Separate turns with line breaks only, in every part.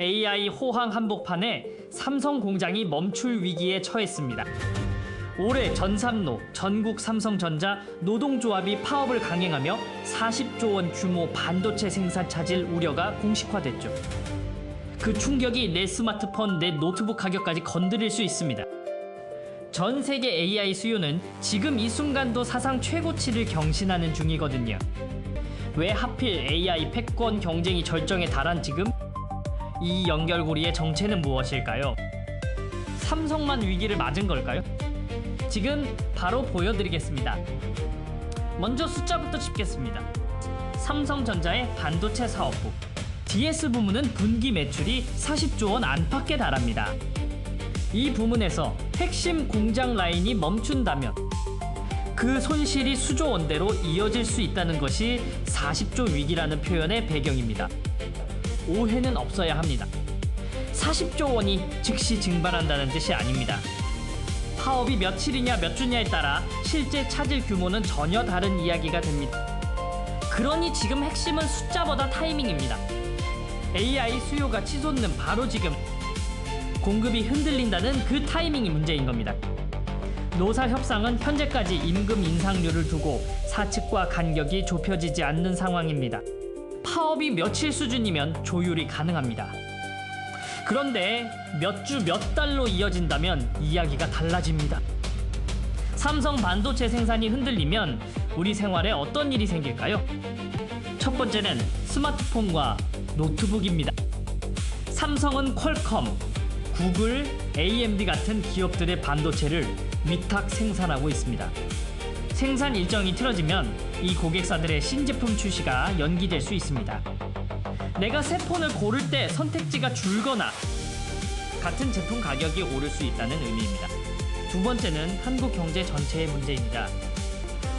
AI 호황 한복판에 삼성 공장이 멈출 위기에 처했습니다. 올해 전삼로, 전국 삼성전자 노동조합이 파업을 강행하며 40조 원 규모 반도체 생산 차질 우려가 공식화됐죠. 그 충격이 내 스마트폰, 내 노트북 가격까지 건드릴 수 있습니다. 전 세계 AI 수요는 지금 이 순간도 사상 최고치를 경신하는 중이거든요. 왜 하필 AI 패권 경쟁이 절정에 달한 지금? 이 연결고리의 정체는 무엇일까요? 삼성만 위기를 맞은 걸까요? 지금 바로 보여드리겠습니다. 먼저 숫자부터 짚겠습니다. 삼성전자의 반도체 사업부 DS 부문은 분기 매출이 40조 원 안팎에 달합니다. 이 부문에서 핵심 공장 라인이 멈춘다면 그 손실이 수조 원대로 이어질 수 있다는 것이 40조 위기라는 표현의 배경입니다. 오해는 없어야 합니다. 40조 원이 즉시 증발한다는 뜻이 아닙니다. 파업이 며칠이냐 몇 주냐에 따라 실제 차질 규모는 전혀 다른 이야기가 됩니다. 그러니 지금 핵심은 숫자보다 타이밍입니다. AI 수요가 치솟는 바로 지금 공급이 흔들린다는 그 타이밍이 문제인 겁니다. 노사 협상은 현재까지 임금 인상률을 두고 사측과 간격이 좁혀지지 않는 상황입니다. 파업이 며칠 수준이면 조율이 가능합니다. 그런데 몇 주 몇 달로 이어진다면 이야기가 달라집니다. 삼성 반도체 생산이 흔들리면 우리 생활에 어떤 일이 생길까요? 첫 번째는 스마트폰과 노트북입니다. 삼성은 퀄컴, 구글, AMD 같은 기업들의 반도체를 위탁 생산하고 있습니다. 생산 일정이 틀어지면 이 고객사들의 신제품 출시가 연기될 수 있습니다. 내가 새 폰을 고를 때 선택지가 줄거나 같은 제품 가격이 오를 수 있다는 의미입니다. 두 번째는 한국 경제 전체의 문제입니다.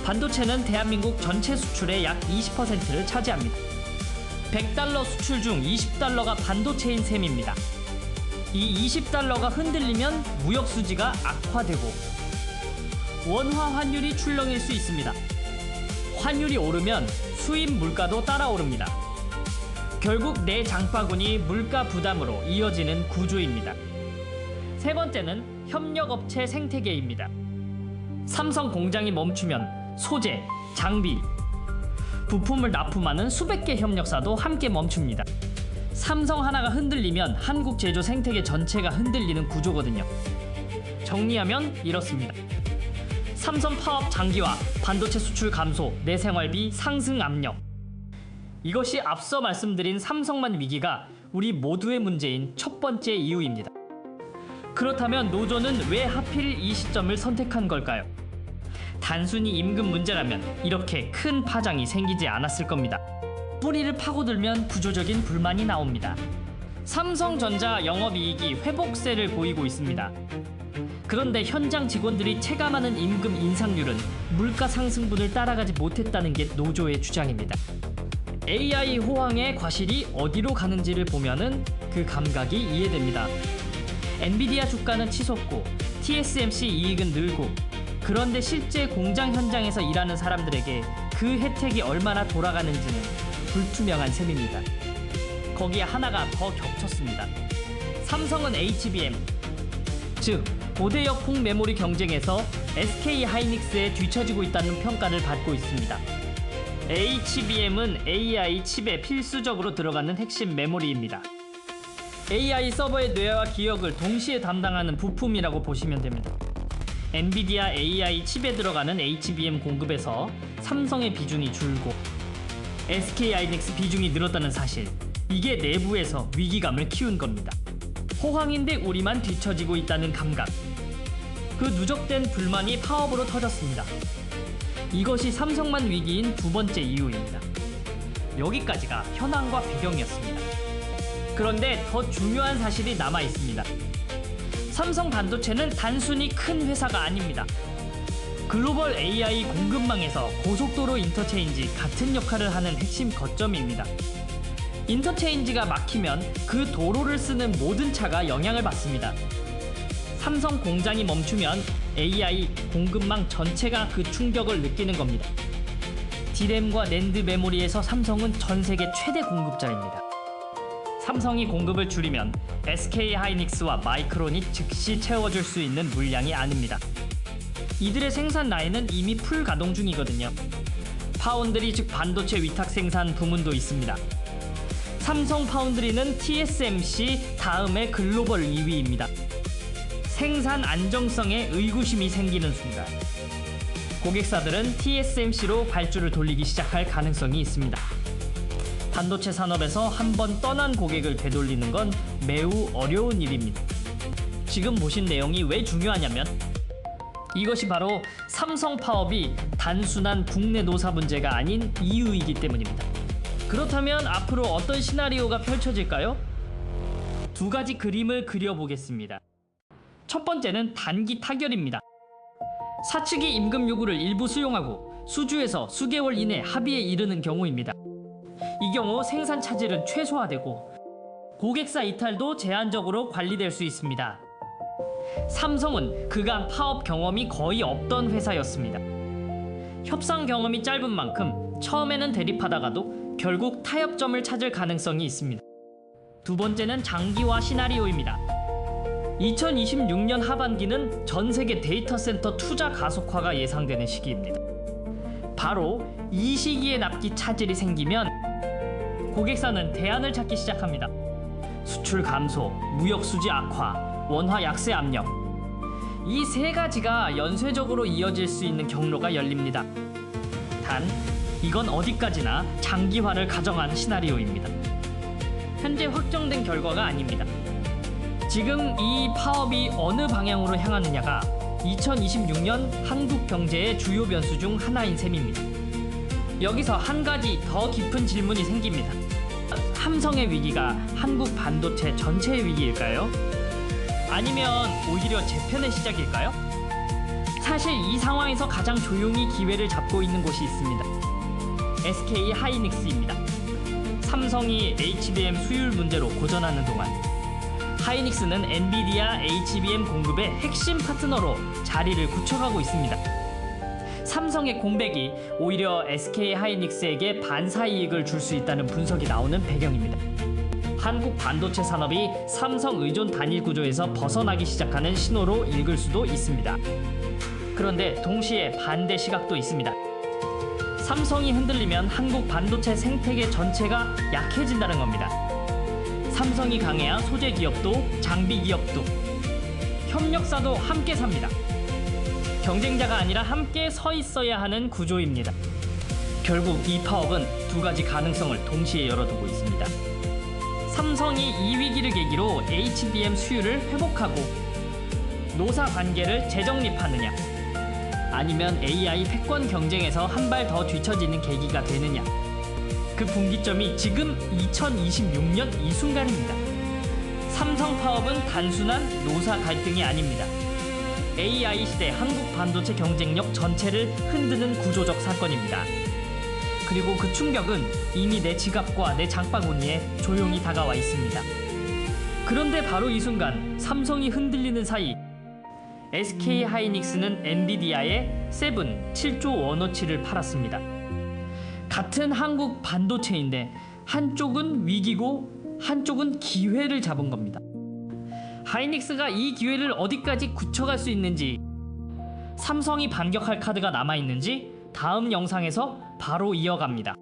반도체는 대한민국 전체 수출의 약 20%를 차지합니다. 100달러 수출 중 20달러가 반도체인 셈입니다. 이 20달러가 흔들리면 무역 수지가 악화되고 원화 환율이 출렁일 수 있습니다. 환율이 오르면 수입 물가도 따라오릅니다. 결국 내 장바구니 물가 부담으로 이어지는 구조입니다. 세 번째는 협력업체 생태계입니다. 삼성 공장이 멈추면 소재, 장비, 부품을 납품하는 수백 개 협력사도 함께 멈춥니다. 삼성 하나가 흔들리면 한국 제조 생태계 전체가 흔들리는 구조거든요. 정리하면 이렇습니다. 삼성 파업 장기화, 반도체 수출 감소, 내 생활비 상승 압력. 이것이 앞서 말씀드린 삼성만 위기가 우리 모두의 문제인 첫 번째 이유입니다. 그렇다면 노조는 왜 하필 이 시점을 선택한 걸까요? 단순히 임금 문제라면 이렇게 큰 파장이 생기지 않았을 겁니다. 뿌리를 파고들면 구조적인 불만이 나옵니다. 삼성전자 영업이익이 회복세를 보이고 있습니다. 그런데 현장 직원들이 체감하는 임금 인상률은 물가 상승분을 따라가지 못했다는 게 노조의 주장입니다. AI 호황의 과실이 어디로 가는지를 보면은 그 감각이 이해됩니다. 엔비디아 주가는 치솟고 TSMC 이익은 늘고 그런데 실제 공장 현장에서 일하는 사람들에게 그 혜택이 얼마나 돌아가는지는 불투명한 셈입니다. 거기에 하나가 더 겹쳤습니다. 삼성은 HBM, 즉 고대역 폭메모리 경쟁에서 SK 하이닉스에 뒤처지고 있다는 평가를 받고 있습니다. HBM은 AI 칩에 필수적으로 들어가는 핵심 메모리입니다. AI 서버의 뇌와 기억을 동시에 담당하는 부품이라고 보시면 됩니다. 엔비디아 AI 칩에 들어가는 HBM 공급에서 삼성의 비중이 줄고 SK하이닉스 비중이 늘었다는 사실, 이게 내부에서 위기감을 키운 겁니다. 호황인데 우리만 뒤처지고 있다는 감각, 그 누적된 불만이 파업으로 터졌습니다. 이것이 삼성만 위기인 두 번째 이유입니다. 여기까지가 현황과 배경이었습니다. 그런데 더 중요한 사실이 남아 있습니다. 삼성 반도체는 단순히 큰 회사가 아닙니다. 글로벌 AI 공급망에서 고속도로 인터체인지 같은 역할을 하는 핵심 거점입니다. 인터체인지가 막히면 그 도로를 쓰는 모든 차가 영향을 받습니다. 삼성 공장이 멈추면 AI 공급망 전체가 그 충격을 느끼는 겁니다. D램과 낸드 메모리에서 삼성은 전 세계 최대 공급자입니다. 삼성이 공급을 줄이면 SK 하이닉스와 마이크론이 즉시 채워줄 수 있는 물량이 아닙니다. 이들의 생산 라인은 이미 풀 가동 중이거든요. 파운드리 즉 반도체 위탁 생산 부문도 있습니다. 삼성 파운드리는 TSMC 다음에 글로벌 2위입니다. 생산 안정성에 의구심이 생기는 순간 고객사들은 TSMC로 발주를 돌리기 시작할 가능성이 있습니다. 반도체 산업에서 한번 떠난 고객을 되돌리는 건 매우 어려운 일입니다. 지금 보신 내용이 왜 중요하냐면 이것이 바로 삼성 파업이 단순한 국내 노사 문제가 아닌 이유이기 때문입니다. 그렇다면 앞으로 어떤 시나리오가 펼쳐질까요? 두 가지 그림을 그려보겠습니다. 첫 번째는 단기 타결입니다. 사측이 임금 요구를 일부 수용하고 수주에서 수개월 이내 합의에 이르는 경우입니다. 이 경우 생산 차질은 최소화되고 고객사 이탈도 제한적으로 관리될 수 있습니다. 삼성은 그간 파업 경험이 거의 없던 회사였습니다. 협상 경험이 짧은 만큼 처음에는 대립하다가도 결국 타협점을 찾을 가능성이 있습니다. 두 번째는 장기화 시나리오입니다. 2026년 하반기는 전 세계 데이터 센터 투자 가속화가 예상되는 시기입니다. 바로 이 시기에 납기 차질이 생기면 고객사는 대안을 찾기 시작합니다. 수출 감소, 무역 수지 악화, 원화 약세 압력. 이 세 가지가 연쇄적으로 이어질 수 있는 경로가 열립니다. 단, 이건 어디까지나 장기화를 가정한 시나리오입니다. 현재 확정된 결과가 아닙니다. 지금 이 파업이 어느 방향으로 향하느냐가 2026년 한국 경제의 주요 변수 중 하나인 셈입니다. 여기서 한 가지 더 깊은 질문이 생깁니다. 삼성의 위기가 한국 반도체 전체의 위기일까요? 아니면 오히려 재편의 시작일까요? 사실 이 상황에서 가장 조용히 기회를 잡고 있는 곳이 있습니다. SK 하이닉스입니다. 삼성이 HBM 수율 문제로 고전하는 동안 하이닉스는 엔비디아 HBM 공급의 핵심 파트너로 자리를 굳혀가고 있습니다. 삼성의 공백이 오히려 SK 하이닉스에게 반사 이익을 줄 수 있다는 분석이 나오는 배경입니다. 한국 반도체 산업이 삼성 의존 단일 구조에서 벗어나기 시작하는 신호로 읽을 수도 있습니다. 그런데 동시에 반대 시각도 있습니다. 삼성이 흔들리면 한국 반도체 생태계 전체가 약해진다는 겁니다. 삼성이 강해야 소재 기업도 장비 기업도 협력사도 함께 삽니다. 경쟁자가 아니라 함께 서 있어야 하는 구조입니다. 결국 이 파업은 두 가지 가능성을 동시에 열어두고 있습니다. 삼성이 이 위기를 계기로 HBM 수율을 회복하고 노사 관계를 재정립하느냐, 아니면 AI 패권 경쟁에서 한 발 더 뒤처지는 계기가 되느냐. 그 분기점이 지금 2026년 이 순간입니다. 삼성 파업은 단순한 노사 갈등이 아닙니다. AI 시대 한국 반도체 경쟁력 전체를 흔드는 구조적 사건입니다. 그리고 그 충격은 이미 내 지갑과 내 장바구니에 조용히 다가와 있습니다. 그런데 바로 이 순간 삼성이 흔들리는 사이 SK 하이닉스는 엔비디아에 세븐 7조 원어치를 팔았습니다. 같은 한국 반도체인데 한쪽은 위기고 한쪽은 기회를 잡은 겁니다. 하이닉스가 이 기회를 어디까지 굳혀갈 수 있는지, 삼성이 반격할 카드가 남아있는지 다음 영상에서 바로 이어갑니다.